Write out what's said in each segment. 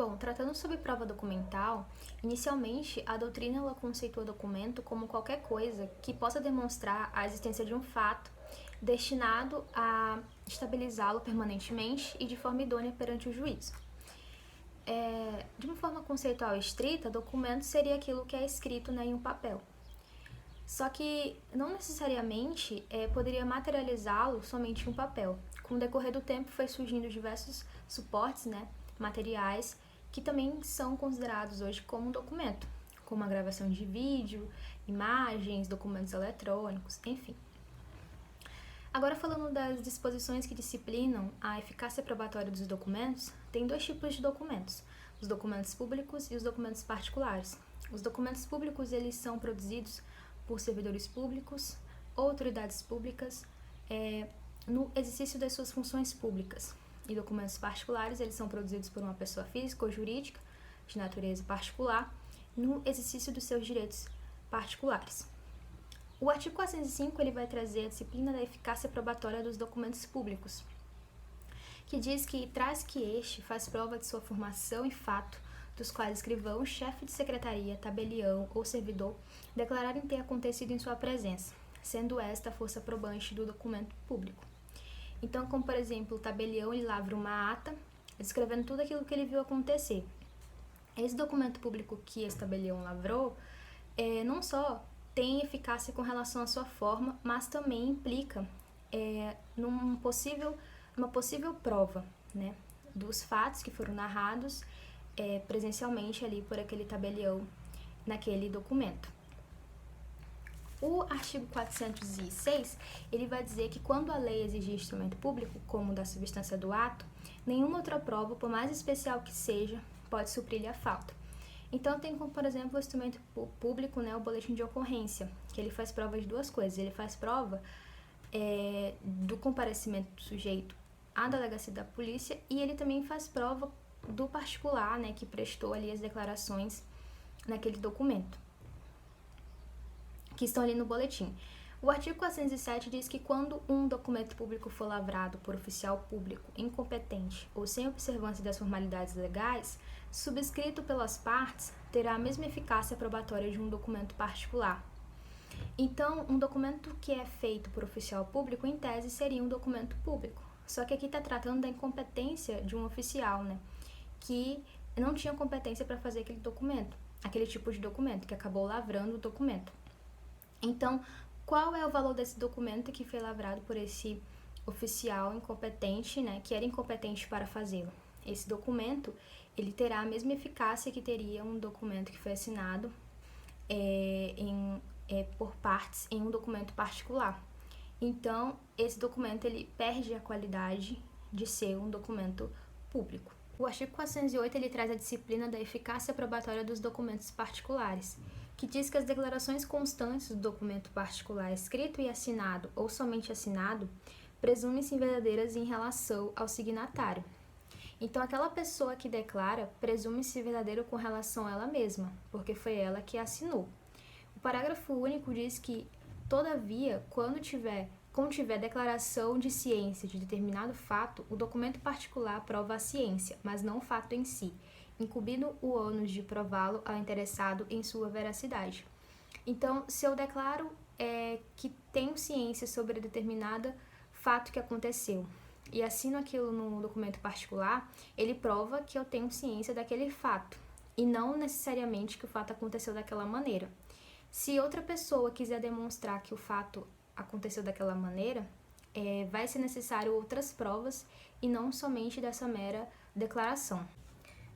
Bom, tratando sobre prova documental, inicialmente a doutrina ela conceitua documento como qualquer coisa que possa demonstrar a existência de um fato destinado a estabilizá-lo permanentemente e de forma idônea perante o juízo. De uma forma conceitual estrita, documento seria aquilo que é escrito, né, em um papel. Só que não necessariamente poderia materializá-lo somente em um papel. Com o decorrer do tempo foi surgindo diversos suportes, né, materiais que também são considerados hoje como um documento, como a gravação de vídeo, imagens, documentos eletrônicos, enfim. Agora, falando das disposições que disciplinam a eficácia probatória dos documentos, tem dois tipos de documentos: os documentos públicos e os documentos particulares. Os documentos públicos eles são produzidos por servidores públicos ou autoridades públicas no exercício das suas funções públicas. E documentos particulares eles são produzidos por uma pessoa física ou jurídica de natureza particular no exercício dos seus direitos particulares. O artigo 405 ele vai trazer a disciplina da eficácia probatória dos documentos públicos, que diz que traz que este faz prova de sua formação e fato, dos quais escrivão, chefe de secretaria, tabelião ou servidor declararem ter acontecido em sua presença, sendo esta a força probante do documento público. Então, como por exemplo, o tabelião ele lavra uma ata, descrevendo tudo aquilo que ele viu acontecer. Esse documento público que esse tabelião lavrou não só tem eficácia com relação à sua forma, mas também implica numa possível prova, né, dos fatos que foram narrados presencialmente ali por aquele tabelião naquele documento. O artigo 406, ele vai dizer que quando a lei exigir instrumento público, como da substância do ato, nenhuma outra prova, por mais especial que seja, pode suprir-lhe a falta. Então, tem como, por exemplo, o instrumento público, né, o boletim de ocorrência, que ele faz prova de duas coisas. Ele faz prova do comparecimento do sujeito à delegacia da polícia e ele também faz prova do particular, né, que prestou ali as declarações naquele documento, que estão ali no boletim. O artigo 407 diz que quando um documento público for lavrado por oficial público incompetente ou sem observância das formalidades legais, subscrito pelas partes, terá a mesma eficácia probatória de um documento particular. Então, um documento que é feito por oficial público, em tese, seria um documento público. Só que aqui está tratando da incompetência de um oficial, né, que não tinha competência para fazer aquele tipo de documento, que acabou lavrando o documento. Então, qual é o valor desse documento que foi lavrado por esse oficial incompetente, né, que era incompetente para fazê-lo? Esse documento, ele terá a mesma eficácia que teria um documento que foi assinado por partes em um documento particular. Então, esse documento, ele perde a qualidade de ser um documento público. O artigo 408, ele traz a disciplina da eficácia probatória dos documentos particulares, que diz que as declarações constantes do documento particular escrito e assinado ou somente assinado presumem-se verdadeiras em relação ao signatário. Então, aquela pessoa que declara presume-se verdadeiro com relação a ela mesma, porque foi ela que assinou. O parágrafo único diz que, todavia, quando tiver declaração de ciência de determinado fato, o documento particular prova a ciência, mas não o fato em si, incumbindo o ônus de prová-lo ao interessado em sua veracidade. Então, se eu declaro que tenho ciência sobre determinado fato que aconteceu e assino aquilo no documento particular, ele prova que eu tenho ciência daquele fato e não necessariamente que o fato aconteceu daquela maneira. Se outra pessoa quiser demonstrar que o fato aconteceu daquela maneira, vai ser necessário outras provas e não somente dessa mera declaração.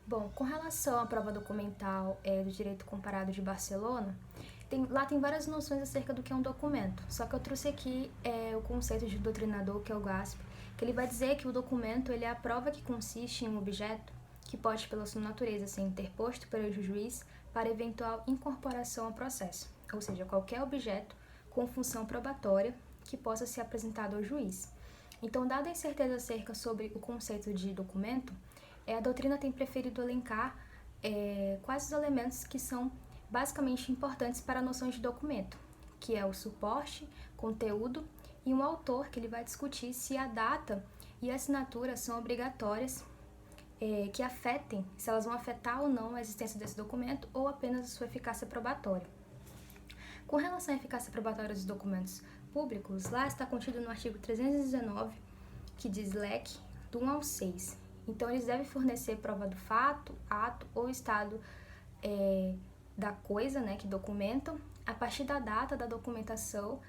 Bom, com relação à prova documental do direito comparado de Barcelona, lá tem várias noções acerca do que é um documento, só que eu trouxe aqui o conceito de doutrinador, que é o Gasp, que ele vai dizer que o documento ele é a prova que consiste em um objeto que pode, pela sua natureza, ser interposto perante o juiz para eventual incorporação ao processo, ou seja, qualquer objeto com função probatória que possa ser apresentado ao juiz. Então, dada a incerteza acerca sobre o conceito de documento, a doutrina tem preferido elencar quais os elementos que são basicamente importantes para a noção de documento, que é o suporte, conteúdo e um autor, que ele vai discutir se a data e a assinatura são obrigatórias que afetem, se elas vão afetar ou não a existência desse documento ou apenas a sua eficácia probatória. Com relação à eficácia probatória dos documentos públicos, lá está contido no artigo 319, que diz leque do 1 ao 6. Então, eles devem fornecer prova do fato, ato ou estado da coisa, né, que documentam, a partir da data da documentação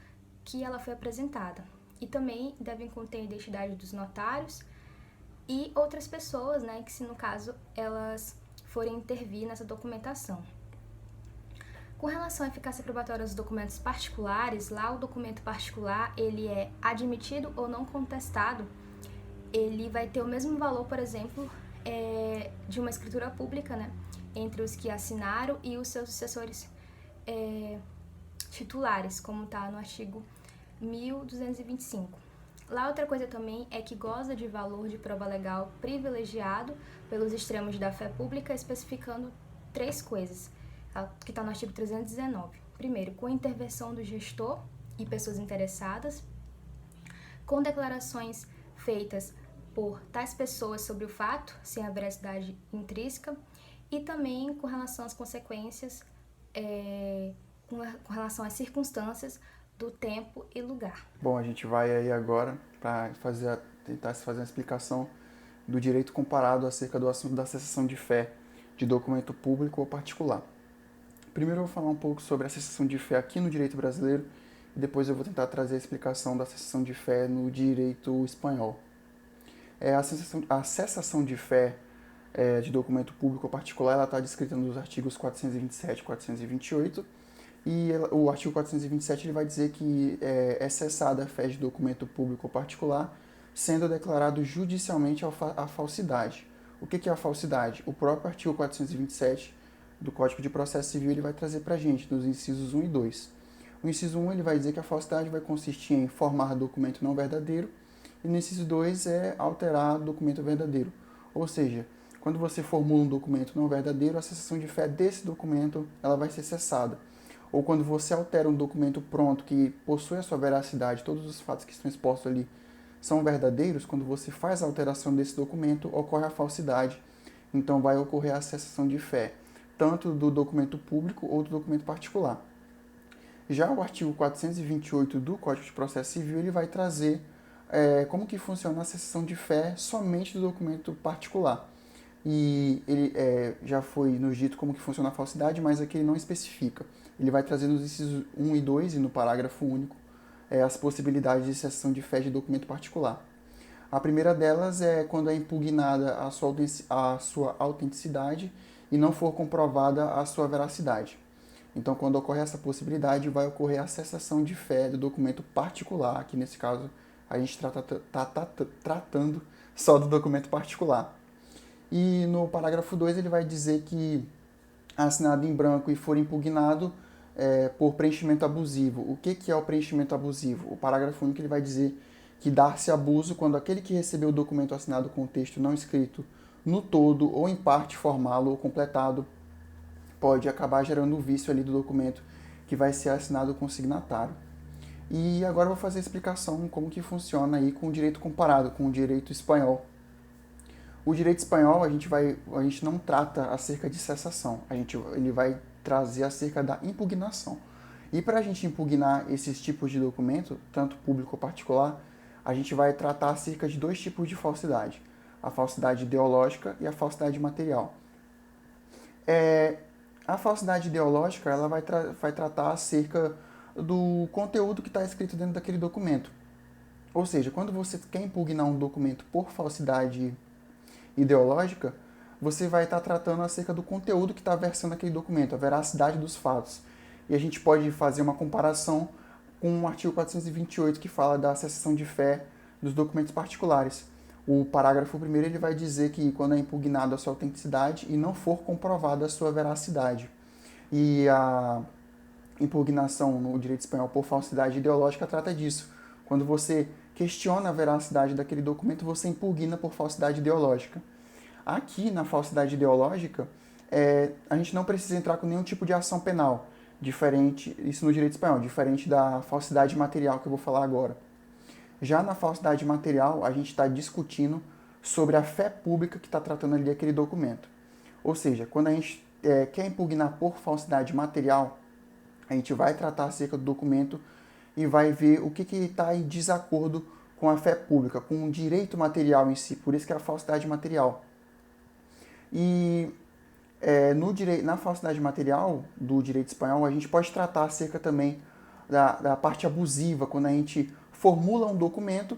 que ela foi apresentada. E também devem conter a identidade dos notários e outras pessoas, né, que se no caso elas forem intervir nessa documentação. Com relação à eficácia probatória dos documentos particulares, lá o documento particular, ele é admitido ou não contestado, ele vai ter o mesmo valor, por exemplo, de uma escritura pública, né, entre os que assinaram e os seus sucessores titulares, como está no artigo 1225. Lá outra coisa também é que goza de valor de prova legal privilegiado pelos extremos da fé pública, especificando 3 coisas, que está no artigo 319. Primeiro, com intervenção do gestor e pessoas interessadas, com declarações feitas por tais pessoas sobre o fato, sem a veracidade intrínseca, e também com relação às consequências, com relação às circunstâncias do tempo e lugar. Bom, a gente vai aí agora para tentar fazer uma explicação do direito comparado acerca do assunto da cessação de fé de documento público ou particular. Primeiro eu vou falar um pouco sobre a cessação de fé aqui no direito brasileiro e depois eu vou tentar trazer a explicação da cessação de fé no direito espanhol. A cessação de fé de documento público ou particular, ela está descrita nos artigos 427 e 428, e o artigo 427 ele vai dizer que é cessada a fé de documento público ou particular, sendo declarado judicialmente a falsidade. O que é a falsidade? O próprio artigo 427 do Código de Processo Civil ele vai trazer para a gente, nos incisos 1 e 2. O inciso 1 ele vai dizer que a falsidade vai consistir em formar documento não verdadeiro, e no inciso 2 é alterar documento verdadeiro. Ou seja, quando você formula um documento não verdadeiro, a cessação de fé desse documento ela vai ser cessada. Ou quando você altera um documento pronto que possui a sua veracidade, todos os fatos que estão expostos ali são verdadeiros, quando você faz a alteração desse documento, ocorre a falsidade. Então vai ocorrer a cessação de fé, tanto do documento público ou do documento particular. Já o artigo 428 do Código de Processo Civil ele vai trazer como que funciona a cessação de fé somente do documento particular. E ele já foi nos dito como que funciona a falsidade, mas aqui ele não especifica. Ele vai trazer nos incisos 1 e 2 e no parágrafo único as possibilidades de cessação de fé de documento particular. A primeira delas é quando é impugnada a sua autenticidade e não for comprovada a sua veracidade. Então, quando ocorre essa possibilidade, vai ocorrer a cessação de fé do documento particular, que nesse caso a gente está tratando só do documento particular. E no parágrafo 2 ele vai dizer que assinado em branco e for impugnado por preenchimento abusivo. O que é o preenchimento abusivo? O parágrafo único ele vai dizer que dar-se abuso quando aquele que recebeu o documento assinado com o texto não escrito no todo ou em parte formá-lo ou completado pode acabar gerando o vício ali do documento que vai ser assinado com o signatário. E agora eu vou fazer a explicação como que funciona aí com o direito comparado, com o direito espanhol. O direito espanhol, a gente não trata acerca de cessação, ele vai trazer acerca da impugnação. E para a gente impugnar esses tipos de documento, tanto público ou particular, a gente vai tratar acerca de 2 tipos de falsidade, a falsidade ideológica e a falsidade material. A falsidade ideológica ela vai tratar acerca do conteúdo que está escrito dentro daquele documento. Ou seja, quando você quer impugnar um documento por falsidade ideológica, você vai estar tratando acerca do conteúdo que está versando aquele documento, a veracidade dos fatos. E a gente pode fazer uma comparação com o artigo 428, que fala da cessação de fé dos documentos particulares. O parágrafo 1º ele vai dizer que quando é impugnada a sua autenticidade e não for comprovada a sua veracidade. E a impugnação no direito espanhol por falsidade ideológica trata disso. Quando você questiona a veracidade daquele documento, você impugna por falsidade ideológica. Aqui, na falsidade ideológica, a gente não precisa entrar com nenhum tipo de ação penal, isso no direito espanhol, diferente da falsidade material que eu vou falar agora. Já na falsidade material, a gente está discutindo sobre a fé pública que está tratando ali aquele documento. Ou seja, quando a gente quer impugnar por falsidade material, a gente vai tratar acerca do documento e vai ver o que está em desacordo com a fé pública, com o direito material em si, por isso que é a falsidade material. E na falsidade material do direito espanhol, a gente pode tratar acerca também da parte abusiva, quando a gente formula um documento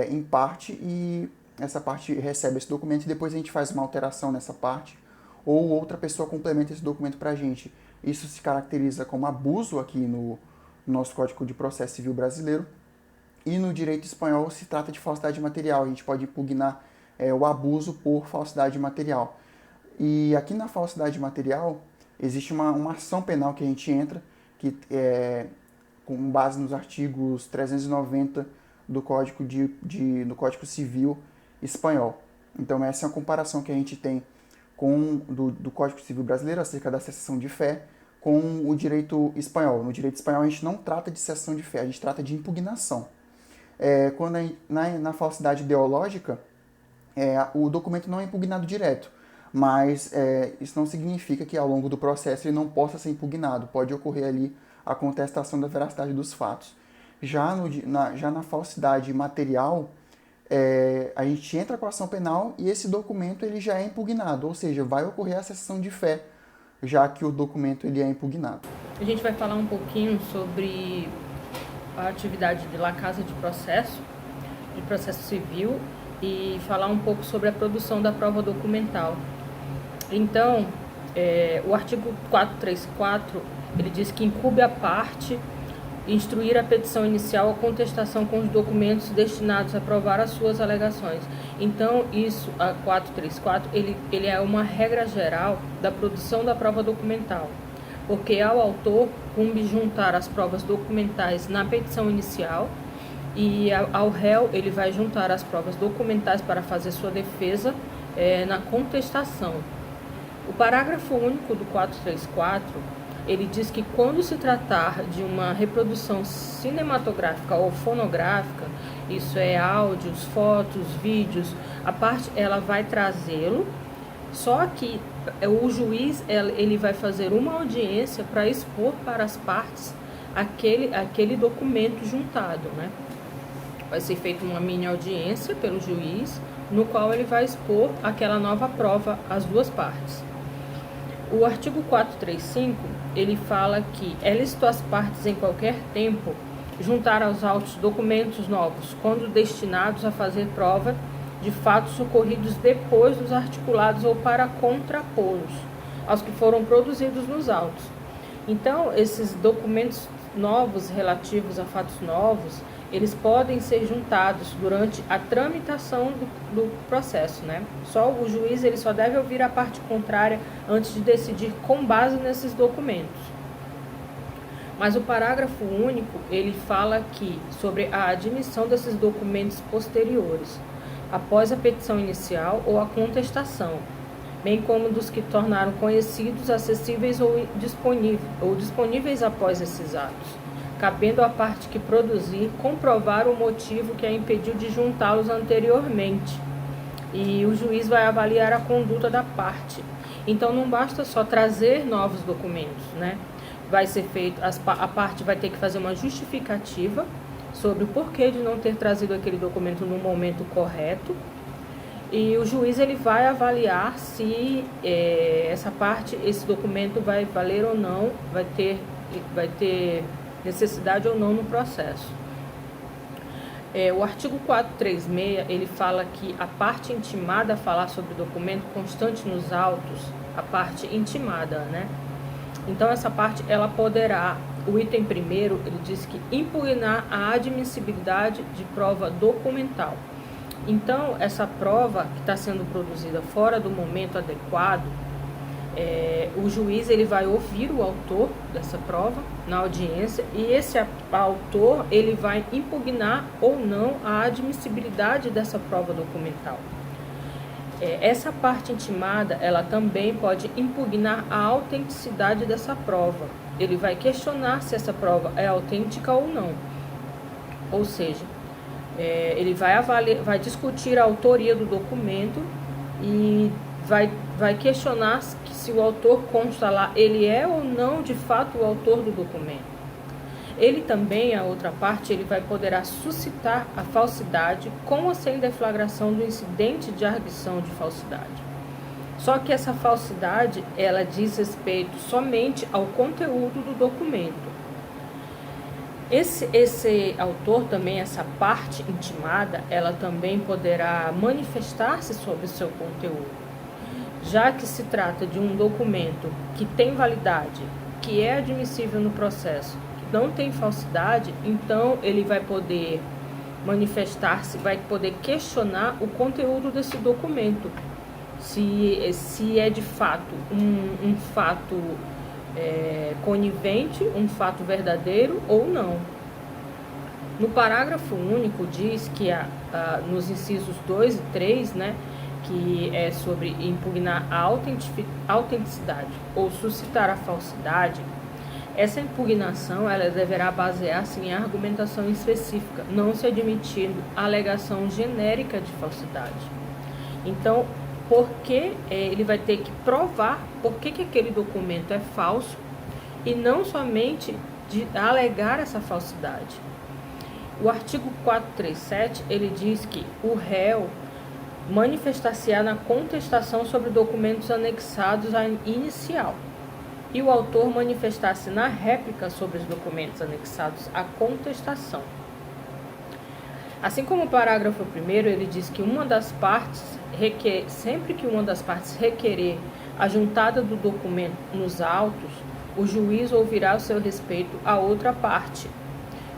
em parte e essa parte recebe esse documento e depois a gente faz uma alteração nessa parte ou outra pessoa complementa esse documento para a gente. Isso se caracteriza como abuso aqui no nosso Código de Processo Civil brasileiro. E no direito espanhol se trata de falsidade material. A gente pode impugnar o abuso por falsidade material. E aqui na falsidade material existe uma ação penal que a gente entra, que com base nos artigos 390 do Código, do Código Civil espanhol. Então essa é a comparação que a gente tem do Código Civil brasileiro acerca da cessação de fé com o direito espanhol. No direito espanhol a gente não trata de cessação de fé, a gente trata de impugnação. Quando na falsidade ideológica, o documento não é impugnado direto, mas isso não significa que ao longo do processo ele não possa ser impugnado. Pode ocorrer ali a contestação da veracidade dos fatos. Já na falsidade material, a gente entra com a ação penal e esse documento ele já é impugnado, ou seja, vai ocorrer a cessação de fé, já que o documento ele é impugnado. A gente vai falar um pouquinho sobre a atividade de La Casa de processo civil e falar um pouco sobre a produção da prova documental. Então, o artigo 434, ele diz que incumbe a parte instruir a petição inicial ou contestação com os documentos destinados a provar as suas alegações. Então, isso, a 434, ele é uma regra geral da produção da prova documental, porque ao autor cumbe juntar as provas documentais na petição inicial e ao réu ele vai juntar as provas documentais para fazer sua defesa na contestação. O parágrafo único do 434, ele diz que quando se tratar de uma reprodução cinematográfica ou fonográfica, isso é áudios, fotos, vídeos, a parte ela vai trazê-lo, só que o juiz ele vai fazer uma audiência para expor para as partes aquele documento juntado, né? Vai ser feita uma mini audiência pelo juiz, no qual ele vai expor aquela nova prova às duas partes. O artigo 435, ele fala que é lícito às partes em qualquer tempo juntar aos autos documentos novos, quando destinados a fazer prova de fatos ocorridos depois dos articulados ou para contrapô-los aos que foram produzidos nos autos. Então, esses documentos novos relativos a fatos novos, eles podem ser juntados durante a tramitação do processo, né? Só o juiz ele só deve ouvir a parte contrária antes de decidir com base nesses documentos. Mas o parágrafo único, ele fala aqui sobre a admissão desses documentos posteriores, após a petição inicial ou a contestação, bem como dos que tornaram conhecidos, acessíveis ou disponíveis após esses atos, cabendo à parte que produzir comprovar o motivo que a impediu de juntá-los anteriormente. E o juiz vai avaliar a conduta da parte. Então não basta só trazer novos documentos, né? Vai ser feito, a parte vai ter que fazer uma justificativa sobre o porquê de não ter trazido aquele documento no momento correto. E o juiz ele vai avaliar se esse documento vai valer ou não, vai ter necessidade ou não no processo. O artigo 436, ele fala que a parte intimada a falar sobre o documento constante nos autos, a parte intimada, né? Então, essa parte, ela poderá, o item primeiro, ele diz que impugnar a admissibilidade de prova documental. Então, essa prova que está sendo produzida fora do momento adequado, o juiz ele vai ouvir o autor dessa prova na audiência e esse autor ele vai impugnar ou não a admissibilidade dessa prova documental. Essa parte intimada ela também pode impugnar a autenticidade dessa prova. Ele vai questionar se essa prova é autêntica ou não. Ou seja, Ele vai discutir a autoria do documento e vai questionar se o autor consta lá, ele é ou não de fato o autor do documento. Ele também, a outra parte, ele poderá suscitar a falsidade com ou sem deflagração do incidente de arguição de falsidade. Só que essa falsidade, ela diz respeito somente ao conteúdo do documento. Esse autor também, essa parte intimada, ela também poderá manifestar-se sobre o seu conteúdo. Já que se trata de um documento que tem validade, que é admissível no processo, que não tem falsidade, então ele vai poder manifestar-se, vai poder questionar o conteúdo desse documento. Se é de fato um fato conivente, um fato verdadeiro ou não. No parágrafo único diz que nos incisos 2 e 3, né, que é sobre impugnar a autenticidade ou suscitar a falsidade, essa impugnação ela deverá basear-se em argumentação específica, não se admitindo alegação genérica de falsidade. Então, porque ele vai ter que provar por que aquele documento é falso e não somente de alegar essa falsidade. O artigo 437, ele diz que o réu manifestar-se-á na contestação sobre documentos anexados à inicial e o autor manifestar-se na réplica sobre os documentos anexados à contestação. Assim como o parágrafo 1º, ele diz que sempre que uma das partes requerer a juntada do documento nos autos, o juiz ouvirá o seu respeito a outra parte,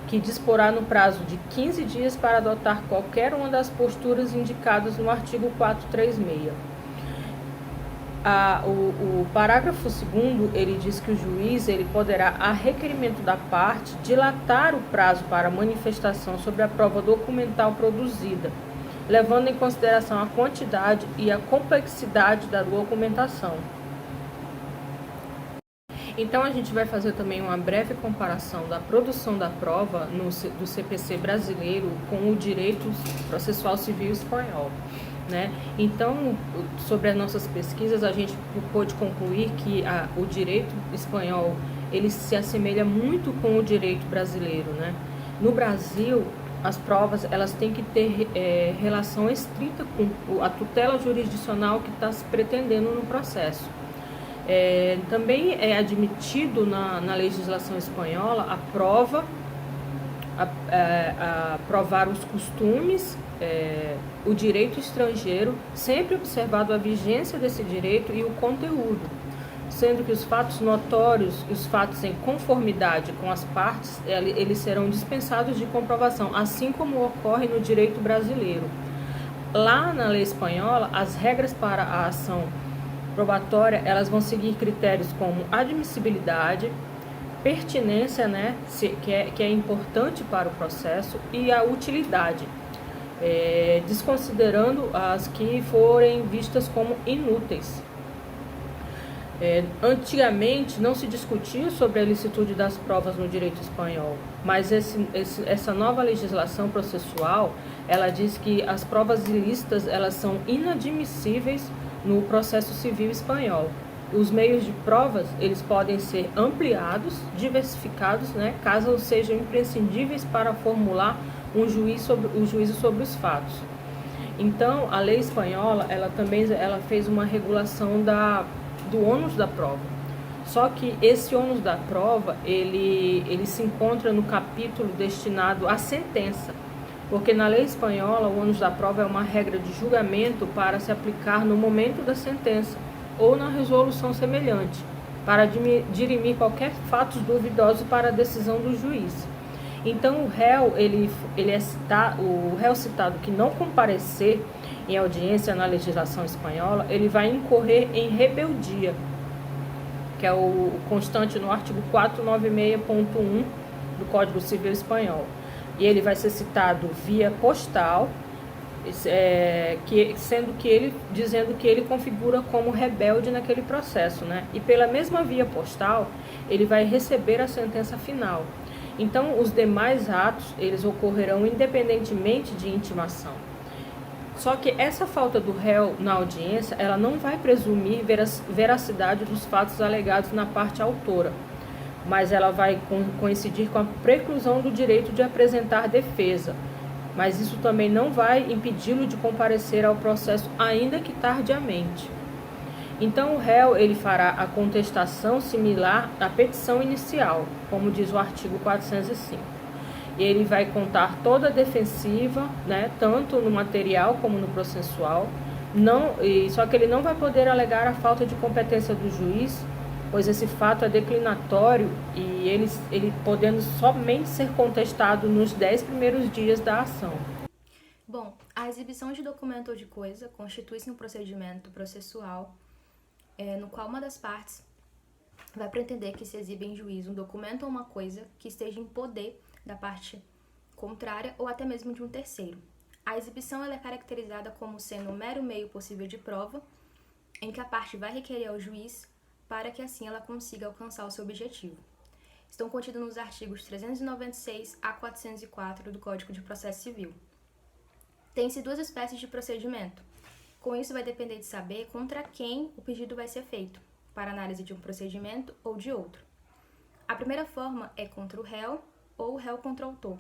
que disporá no prazo de 15 dias para adotar qualquer uma das posturas indicadas no artigo 436. O parágrafo 2º, ele diz que o juiz ele poderá, a requerimento da parte, dilatar o prazo para manifestação sobre a prova documental produzida, levando em consideração a quantidade e a complexidade da documentação. Então, a gente vai fazer também uma breve comparação da produção da prova do CPC brasileiro com o direito processual civil espanhol, né? Então, sobre as nossas pesquisas, a gente pôde concluir que o direito espanhol ele se assemelha muito com o direito brasileiro, né? No Brasil, as provas elas têm que ter relação estrita com a tutela jurisdicional que está se pretendendo no processo. Também é admitido na legislação espanhola a provar os costumes, o direito estrangeiro, sempre observado a vigência desse direito e o conteúdo, sendo que os fatos notórios e os fatos em conformidade com as partes, eles serão dispensados de comprovação, assim como ocorre no direito brasileiro. Lá na lei espanhola, as regras para a ação probatória, elas vão seguir critérios como admissibilidade, pertinência, né, que é importante para o processo, e a utilidade, desconsiderando as que forem vistas como inúteis. Antigamente não se discutia sobre a ilicitude das provas no direito espanhol, mas essa nova legislação processual, ela diz que as provas ilícitas elas são inadmissíveis no processo civil espanhol. Os meios de provas, eles podem ser ampliados, diversificados, né, caso sejam imprescindíveis para formular um juízo sobre os fatos. Então, a lei espanhola, ela fez uma regulação do ônus da prova. Só que esse ônus da prova, ele se encontra no capítulo destinado à sentença. Porque na lei espanhola, o ônus da prova é uma regra de julgamento para se aplicar no momento da sentença ou na resolução semelhante, para dirimir qualquer fato duvidoso para a decisão do juiz. Então, o réu citado que não comparecer em audiência na legislação espanhola, ele vai incorrer em rebeldia, que é o constante no artigo 496.1 do Código Civil Espanhol. E ele vai ser citado via postal, dizendo que ele configura como rebelde naquele processo, né? E pela mesma via postal, ele vai receber a sentença final. Então, os demais atos, eles ocorrerão independentemente de intimação. Só que essa falta do réu na audiência, ela não vai presumir veracidade dos fatos alegados na parte autora, mas ela vai coincidir com a preclusão do direito de apresentar defesa. Mas isso também não vai impedi-lo de comparecer ao processo, ainda que tardiamente. Então, o réu ele fará a contestação similar à petição inicial, como diz o artigo 405. Ele vai contar toda a defensiva, né, tanto no material como no processual, só que ele não vai poder alegar a falta de competência do juiz, pois esse fato é declinatório e ele podendo somente ser contestado nos 10 primeiros dias da ação. Bom, a exibição de documento ou de coisa constitui-se um procedimento processual no qual uma das partes vai pretender que se exiba em juízo um documento ou uma coisa que esteja em poder da parte contrária ou até mesmo de um terceiro. A exibição ela é caracterizada como sendo um mero meio possível de prova, em que a parte vai requerer ao juiz para que assim ela consiga alcançar o seu objetivo. Estão contidos nos artigos 396 a 404 do Código de Processo Civil. Tem-se duas espécies de procedimento. Com isso vai depender de saber contra quem o pedido vai ser feito, para análise de um procedimento ou de outro. A primeira forma é contra o réu ou o réu contra o autor,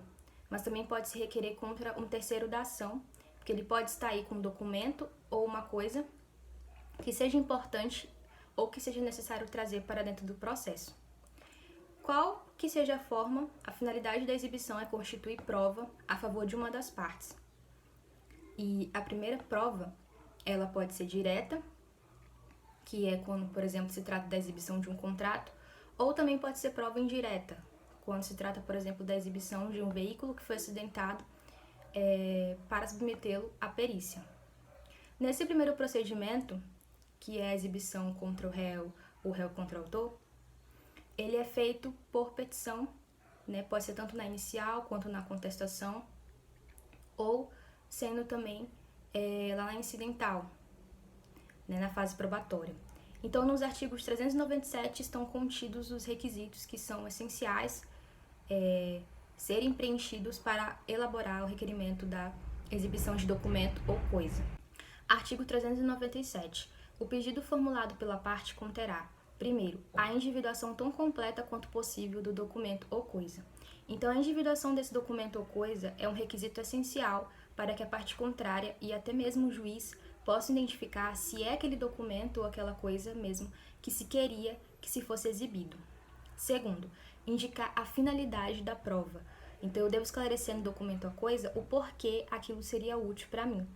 mas também pode se requerer contra um terceiro da ação, porque ele pode estar aí com um documento ou uma coisa que seja importante ou que seja necessário trazer para dentro do processo. Qual que seja a forma, a finalidade da exibição é constituir prova a favor de uma das partes. E a primeira prova, ela pode ser direta, que é quando, por exemplo, se trata da exibição de um contrato, ou também pode ser prova indireta, quando se trata, por exemplo, da exibição de um veículo que foi acidentado para submetê-lo à perícia. Nesse primeiro procedimento, que é a exibição contra o réu contra o autor, ele é feito por petição, né? Pode ser tanto na inicial quanto na contestação, ou sendo também lá na incidental, né? Na fase probatória. Então, nos artigos 397 estão contidos os requisitos que são essenciais serem preenchidos para elaborar o requerimento da exibição de documento ou coisa. Artigo 397. O pedido formulado pela parte conterá, primeiro, a individuação tão completa quanto possível do documento ou coisa. Então, a individuação desse documento ou coisa é um requisito essencial para que a parte contrária e até mesmo o juiz possam identificar se é aquele documento ou aquela coisa mesmo que se queria que se fosse exibido. Segundo, indicar a finalidade da prova. Então, eu devo esclarecer no documento ou coisa o porquê aquilo seria útil para mim.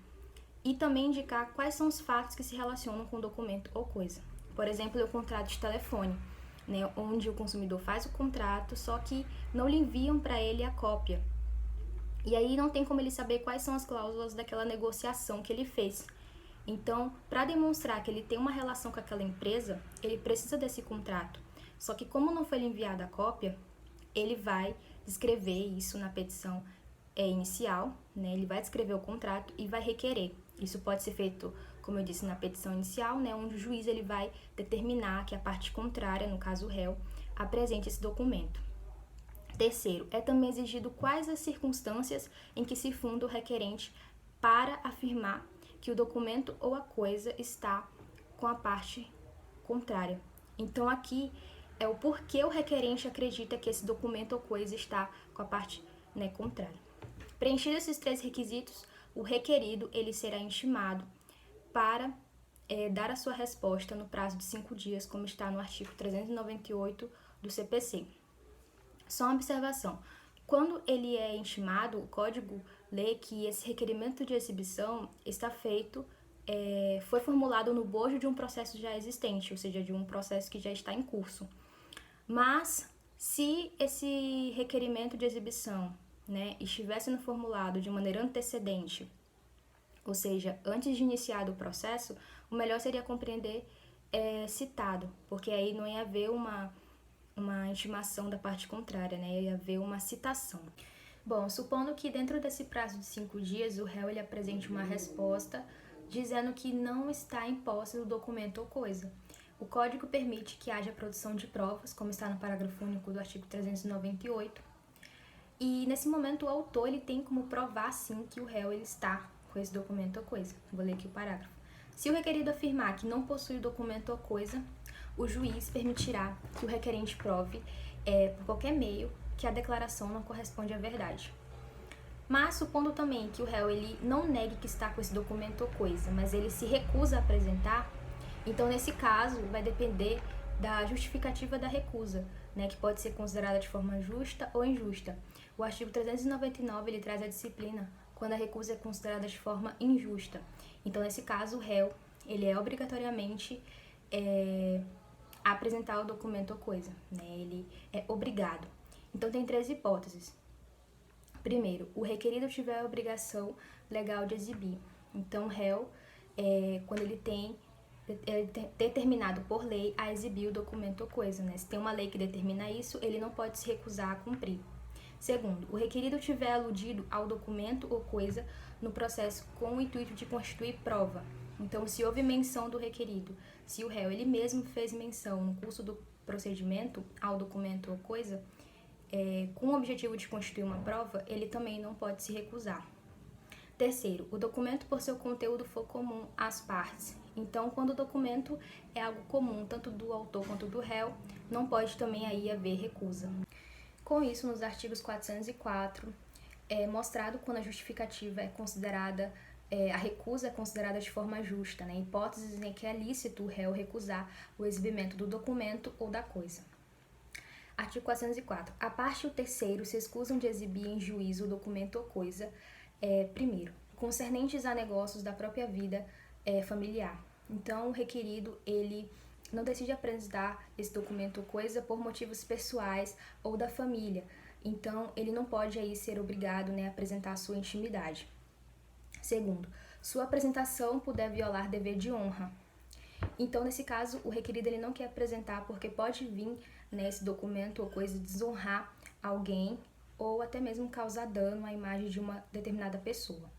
E também indicar quais são os fatos que se relacionam com o documento ou coisa. Por exemplo, o contrato de telefone, né, onde o consumidor faz o contrato, só que não lhe enviam para ele a cópia. E aí não tem como ele saber quais são as cláusulas daquela negociação que ele fez. Então, para demonstrar que ele tem uma relação com aquela empresa, ele precisa desse contrato. Só que como não foi lhe enviada a cópia, ele vai descrever isso na petição inicial, né? Ele vai descrever o contrato e vai requerer. Isso pode ser feito, como eu disse, na petição inicial, né? Onde o juiz ele vai determinar que a parte contrária, no caso o réu, apresente esse documento. Terceiro, é também exigido quais as circunstâncias em que se funda o requerente para afirmar que o documento ou a coisa está com a parte contrária. Então, aqui é o porquê o requerente acredita que esse documento ou coisa está com a parte contrária. Preenchidos esses três requisitos, o requerido ele será intimado para dar a sua resposta no prazo de 5 dias, como está no artigo 398 do CPC. Só uma observação. Quando ele é intimado, o código lê que esse requerimento de exibição está feito, foi formulado no bojo de um processo já existente, ou seja, de um processo que já está em curso. Mas, se esse requerimento de exibição, né, estivesse sendo formulado de maneira antecedente, ou seja, antes de iniciar o processo, o melhor seria compreender citado, porque aí não ia haver uma intimação da parte contrária, né? Ia haver uma citação. Bom, supondo que dentro desse prazo de 5 dias o réu ele apresente uma resposta dizendo que não está em posse do documento ou coisa. O Código permite que haja produção de provas, como está no parágrafo único do artigo 398, E nesse momento o autor ele tem como provar sim que o réu ele está com esse documento ou coisa. Vou ler aqui o parágrafo. Se o requerido afirmar que não possui o documento ou coisa, o juiz permitirá que o requerente prove, por qualquer meio, que a declaração não corresponde à verdade. Mas, supondo também que o réu ele não negue que está com esse documento ou coisa, mas ele se recusa a apresentar, então, nesse caso, vai depender da justificativa da recusa, né, que pode ser considerada de forma justa ou injusta. O artigo 399 ele traz a disciplina quando a recusa é considerada de forma injusta. Então, nesse caso, o réu ele é obrigatoriamente a apresentar o documento ou coisa, né? Ele é obrigado. Então, tem 3 hipóteses. Primeiro, o requerido tiver a obrigação legal de exibir. Então, o réu, quando ele tem determinado por lei a exibir o documento ou coisa, né? Se tem uma lei que determina isso, ele não pode se recusar a cumprir. Segundo, o requerido tiver aludido ao documento ou coisa no processo com o intuito de constituir prova. Então, se houve menção do requerido, se o réu ele mesmo fez menção no curso do procedimento ao documento ou coisa, com o objetivo de constituir uma prova, ele também não pode se recusar. Terceiro, o documento por seu conteúdo for comum às partes. Então, quando o documento é algo comum, tanto do autor quanto do réu, não pode também aí haver recusa. Com isso, nos artigos 404, é mostrado quando a justificativa é considerada, a recusa é considerada de forma justa, né? Hipóteses em que é lícito o réu recusar o exibimento do documento ou da coisa. Artigo 404. A parte e o terceiro se excusam de exibir em juízo o documento ou coisa, primeiro, concernentes a negócios da própria vida familiar. Então, o requerido, ele não decide apresentar esse documento ou coisa por motivos pessoais ou da família. Então, ele não pode aí ser obrigado, né, a apresentar a sua intimidade. Segundo, sua apresentação puder violar dever de honra. Então, nesse caso, o requerido ele não quer apresentar porque pode vir, né, esse documento ou coisa desonrar alguém ou até mesmo causar dano à imagem de uma determinada pessoa.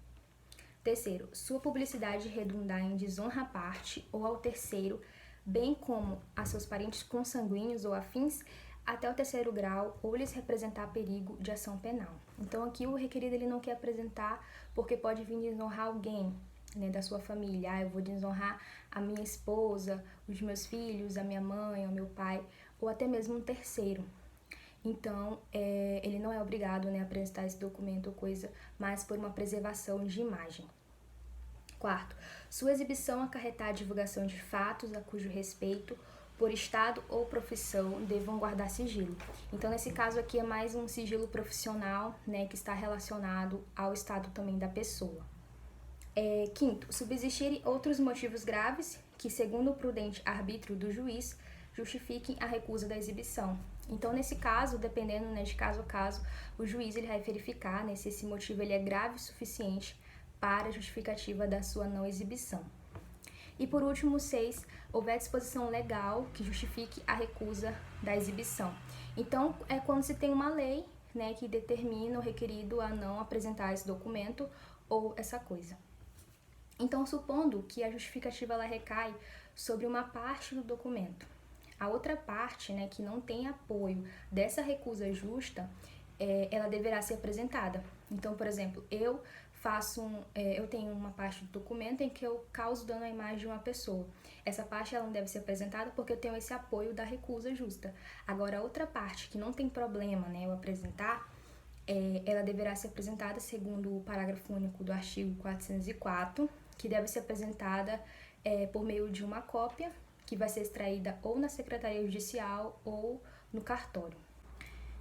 Terceiro, sua publicidade redundar em desonra à parte ou ao terceiro, bem como a seus parentes consanguíneos ou afins, até o terceiro grau, ou lhes representar perigo de ação penal. Então, aqui o requerido ele não quer apresentar porque pode vir desonrar alguém, né, da sua família. Eu vou desonrar a minha esposa, os meus filhos, a minha mãe, o meu pai, ou até mesmo um terceiro. Então, ele não é obrigado, né, a apresentar esse documento ou coisa, mas por uma preservação de imagem. Quarto, sua exibição acarretar a divulgação de fatos a cujo respeito, por estado ou profissão, devam guardar sigilo. Então, nesse caso aqui é mais um sigilo profissional, né, que está relacionado ao estado também da pessoa. Quinto, subsistirem outros motivos graves que, segundo o prudente arbítrio do juiz, justifiquem a recusa da exibição. Então, nesse caso, dependendo, né, de caso a caso, o juiz ele vai verificar, né, se esse motivo ele é grave o suficiente para a justificativa da sua não exibição. E por último, 6, houver disposição legal que justifique a recusa da exibição. Então, é quando se tem uma lei, né, que determina o requerido a não apresentar esse documento ou essa coisa. Então, supondo que a justificativa ela recai sobre uma parte do documento, a outra parte, né, que não tem apoio dessa recusa justa, ela deverá ser apresentada. Então, por exemplo, eu tenho uma parte do documento em que eu causo dano à imagem de uma pessoa. Essa parte ela não deve ser apresentada porque eu tenho esse apoio da recusa justa. Agora, a outra parte que não tem problema, né, eu apresentar, ela deverá ser apresentada segundo o parágrafo único do artigo 404, que deve ser apresentada por meio de uma cópia, que vai ser extraída ou na Secretaria Judicial ou no cartório.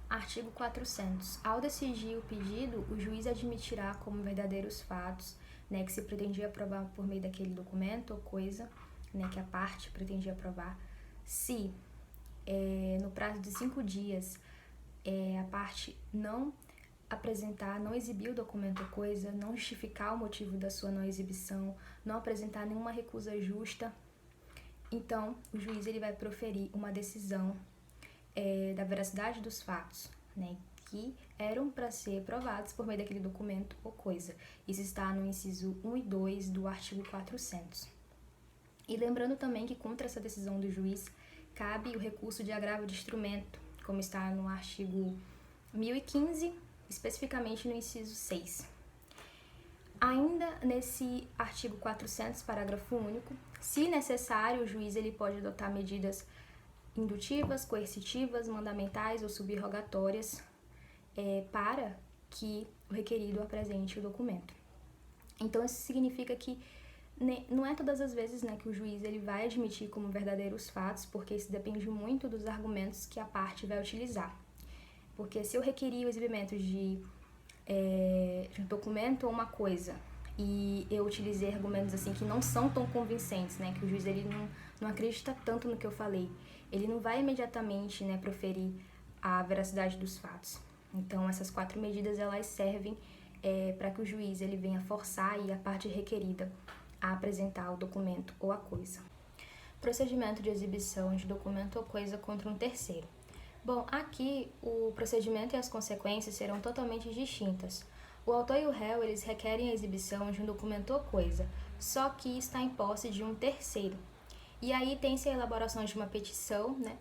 Artigo 400. Ao decidir o pedido, o juiz admitirá como verdadeiros fatos, né, que se pretendia provar por meio daquele documento ou coisa, né, que a parte pretendia provar, se no prazo de 5 dias a parte não apresentar, não exibir o documento ou coisa, não justificar o motivo da sua não exibição, não apresentar nenhuma recusa justa, então o juiz ele vai proferir uma decisão da veracidade dos fatos, né, que eram para ser provados por meio daquele documento ou coisa. Isso está no inciso 1 e 2 do artigo 400. E lembrando também que contra essa decisão do juiz cabe o recurso de agravo de instrumento, como está no artigo 1015, especificamente no inciso 6. Ainda nesse artigo 400, parágrafo único, se necessário, o juiz ele pode adotar medidas indutivas, coercitivas, mandamentais ou subrogatórias para que o requerido apresente o documento. Então, isso significa que não é todas as vezes, né, que o juiz ele vai admitir como verdadeiros fatos, porque isso depende muito dos argumentos que a parte vai utilizar. Porque se eu requerir o exibimento de um documento ou uma coisa e eu utilizei argumentos assim que não são tão convincentes, né, que o juiz ele não acredita tanto no que eu falei, ele não vai imediatamente, né, proferir a veracidade dos fatos. Então, essas 4 medidas elas servem para que o juiz ele venha forçar aí a parte requerida a apresentar o documento ou a coisa. Procedimento de exibição de documento ou coisa contra um terceiro. Bom, aqui o procedimento e as consequências serão totalmente distintas. O autor e o réu, eles requerem a exibição de um documento ou coisa, só que está em posse de um terceiro. E aí tem-se a elaboração de uma petição, né,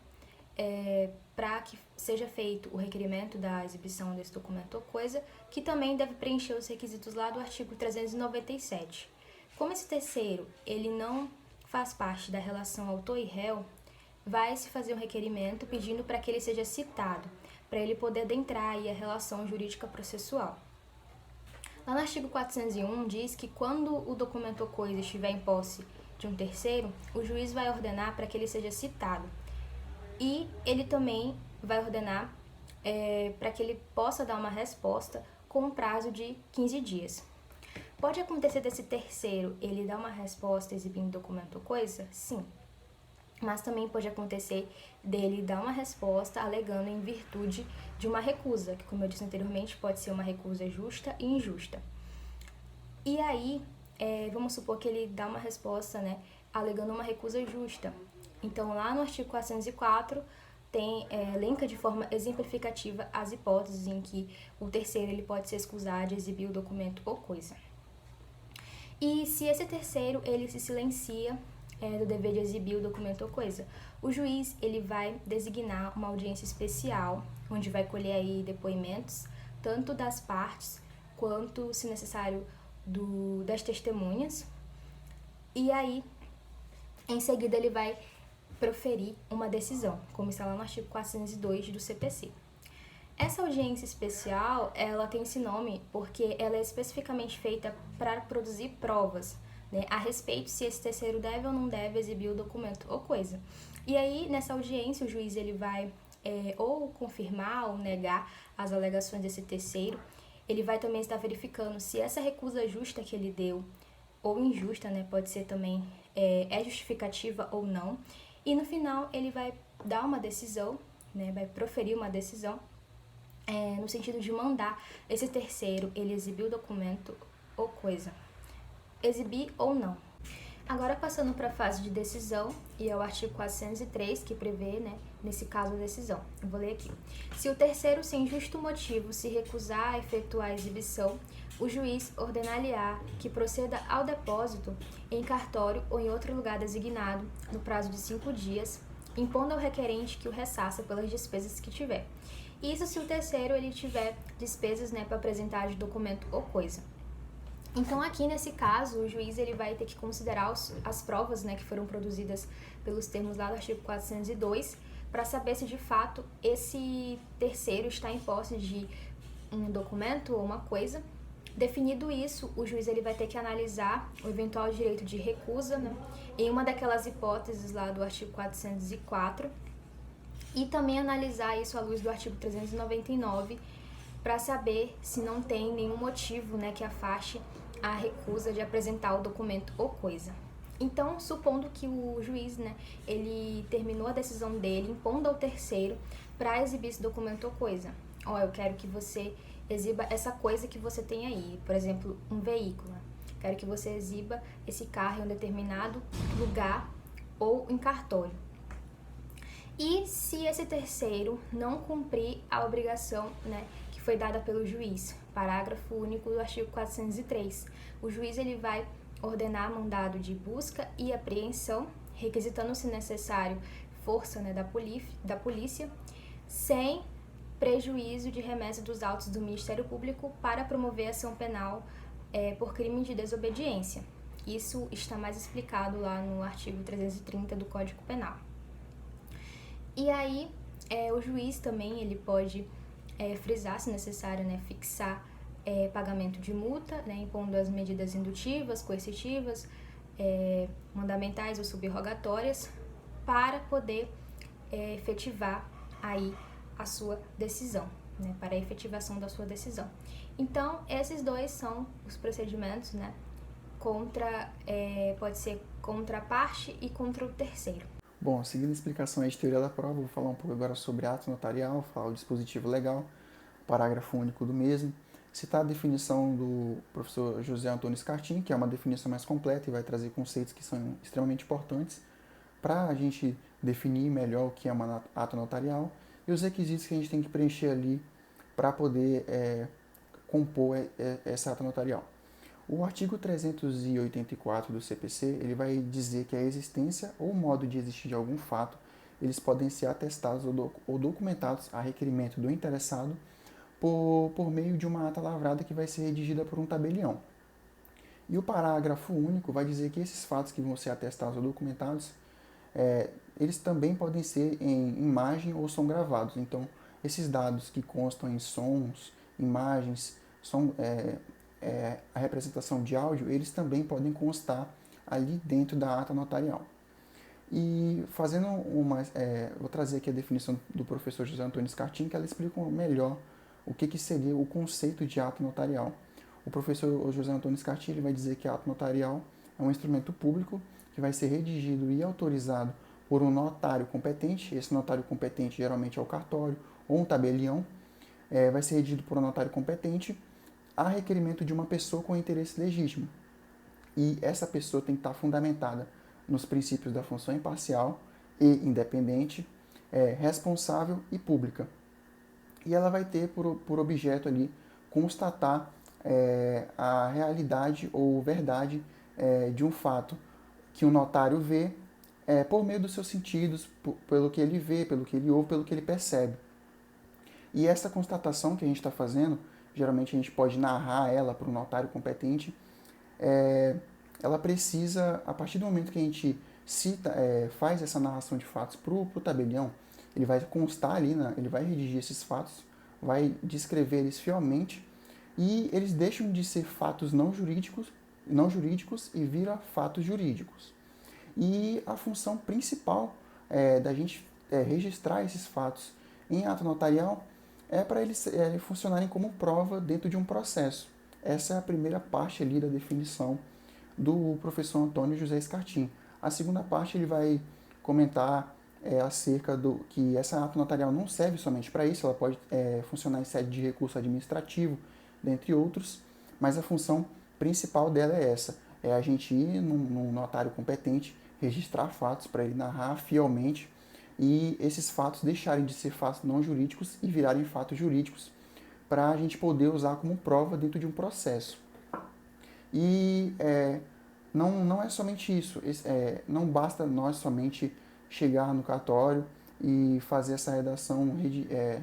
para que seja feito o requerimento da exibição desse documento ou coisa, que também deve preencher os requisitos lá do artigo 397. Como esse terceiro, ele não faz parte da relação autor e réu, vai-se fazer um requerimento pedindo para que ele seja citado, para ele poder adentrar aí a relação jurídica processual. Lá no artigo 401 diz que quando o documento ou coisa estiver em posse de um terceiro, o juiz vai ordenar para que ele seja citado. E ele também vai ordenar para que ele possa dar uma resposta com um prazo de 15 dias. Pode acontecer desse terceiro ele dar uma resposta exibindo documento ou coisa? Sim. Mas também pode acontecer dele dar uma resposta alegando em virtude de uma recusa, que, como eu disse anteriormente, pode ser uma recusa justa e injusta. E aí, vamos supor que ele dá uma resposta, né, alegando uma recusa justa. Então, lá no artigo 404, elenca de forma exemplificativa as hipóteses em que o terceiro ele pode se excusar de exibir o documento ou coisa. E se esse terceiro ele se silencia do dever de exibir o documento ou coisa, o juiz ele vai designar uma audiência especial, onde vai colher aí depoimentos, tanto das partes, quanto, se necessário, das testemunhas. E aí, em seguida, ele vai proferir uma decisão, como está lá no artigo 402 do CPC. Essa audiência especial, ela tem esse nome porque ela é especificamente feita para produzir provas, né, a respeito se esse terceiro deve ou não deve exibir o documento ou coisa. E aí, nessa audiência, o juiz ele vai ou confirmar ou negar as alegações desse terceiro. Ele vai também estar verificando se essa recusa justa que ele deu, ou injusta, né, pode ser também, é justificativa ou não. E no final, ele vai dar uma decisão, né, vai proferir uma decisão, no sentido de mandar esse terceiro ele exibir o documento ou coisa. Exibir ou não. Agora passando para a fase de decisão, e é o artigo 403 que prevê, né, nesse caso a decisão. Eu vou ler aqui. Se o terceiro, sem justo motivo, se recusar a efetuar a exibição, o juiz ordenar-lhe-á que proceda ao depósito em cartório ou em outro lugar designado, no prazo de 5 dias, impondo ao requerente que o ressaça pelas despesas que tiver. Isso se o terceiro ele tiver despesas, né, para apresentar de documento ou coisa. Então, aqui nesse caso, o juiz ele vai ter que considerar as provas, né, que foram produzidas pelos termos lá do artigo 402, para saber se de fato esse terceiro está em posse de um documento ou uma coisa. Definido isso, o juiz ele vai ter que analisar o eventual direito de recusa, né, em uma daquelas hipóteses lá do artigo 404, e também analisar isso à luz do artigo 399, para saber se não tem nenhum motivo, né, que afaste a recusa de apresentar o documento ou coisa. Então, supondo que o juiz, né, ele terminou a decisão dele, impondo ao terceiro para exibir esse documento ou coisa. Eu quero que você exiba essa coisa que você tem aí, por exemplo, um veículo. Quero que você exiba esse carro em um determinado lugar ou em cartório. E se esse terceiro não cumprir a obrigação, né, que foi dada pelo juiz, parágrafo único do artigo 403, o juiz ele vai ordenar mandado de busca e apreensão, requisitando, se necessário, força, né, da polícia, sem prejuízo de remessa dos autos do Ministério Público para promover ação penal por crime de desobediência. Isso está mais explicado lá no artigo 330 do Código Penal. E aí, o juiz também ele pode frisar, se necessário, né, fixar pagamento de multa, né, impondo as medidas indutivas, coercitivas, mandamentais ou subrogatórias, para poder efetivar aí a sua decisão, né, para a efetivação da sua decisão. Então, esses dois são os procedimentos, né, pode ser contra a parte e contra o terceiro. Bom, seguindo a explicação aí de teoria da prova, vou falar um pouco agora sobre ato notarial, falar o dispositivo legal, parágrafo único do mesmo, citar a definição do professor José Antônio Scartin, que é uma definição mais completa e vai trazer conceitos que são extremamente importantes para a gente definir melhor o que é um ato notarial e os requisitos que a gente tem que preencher ali para poder compor essa ata notarial. O artigo 384 do CPC, ele vai dizer que a existência ou modo de existir de algum fato, eles podem ser atestados ou documentados a requerimento do interessado por meio de uma ata lavrada que vai ser redigida por um tabelião. E o parágrafo único vai dizer que esses fatos que vão ser atestados ou documentados, eles também podem ser em imagem ou som gravados. Então, esses dados que constam em sons, imagens, a representação de áudio, eles também podem constar ali dentro da ata notarial. E fazendo vou trazer aqui a definição do professor José Antônio Scartin, que ela explica melhor o que seria o conceito de ato notarial. O professor José Antônio Scartin ele vai dizer que ato notarial é um instrumento público que vai ser redigido e autorizado por um notário competente. Esse notário competente geralmente é o cartório ou um tabelião. Vai ser redigido por um notário competente a requerimento de uma pessoa com interesse legítimo. E essa pessoa tem que estar fundamentada nos princípios da função imparcial e independente, responsável e pública. E ela vai ter por objeto ali constatar a realidade ou verdade de um fato que o notário vê por meio dos seus sentidos, pelo que ele vê, pelo que ele ouve, pelo que ele percebe. E essa constatação que a gente está fazendo, geralmente a gente pode narrar ela para o notário competente, ela precisa, a partir do momento que a gente faz essa narração de fatos para o tabelião, ele vai constar ali, ele vai redigir esses fatos, vai descrever eles fielmente, e eles deixam de ser fatos não jurídicos e viram fatos jurídicos. E a função principal da gente registrar esses fatos em ato notarial é para eles funcionarem como prova dentro de um processo. Essa é a primeira parte ali da definição do professor Antônio José Scartin. A segunda parte ele vai comentar acerca do que essa ato notarial não serve somente para isso, ela pode funcionar em sede de recurso administrativo, dentre outros, mas a função principal dela é essa, a gente ir num notário competente, registrar fatos para ele narrar fielmente e esses fatos deixarem de ser fatos não jurídicos e virarem fatos jurídicos para a gente poder usar como prova dentro de um processo. E não é somente isso, não basta nós somente chegar no cartório e fazer essa redação,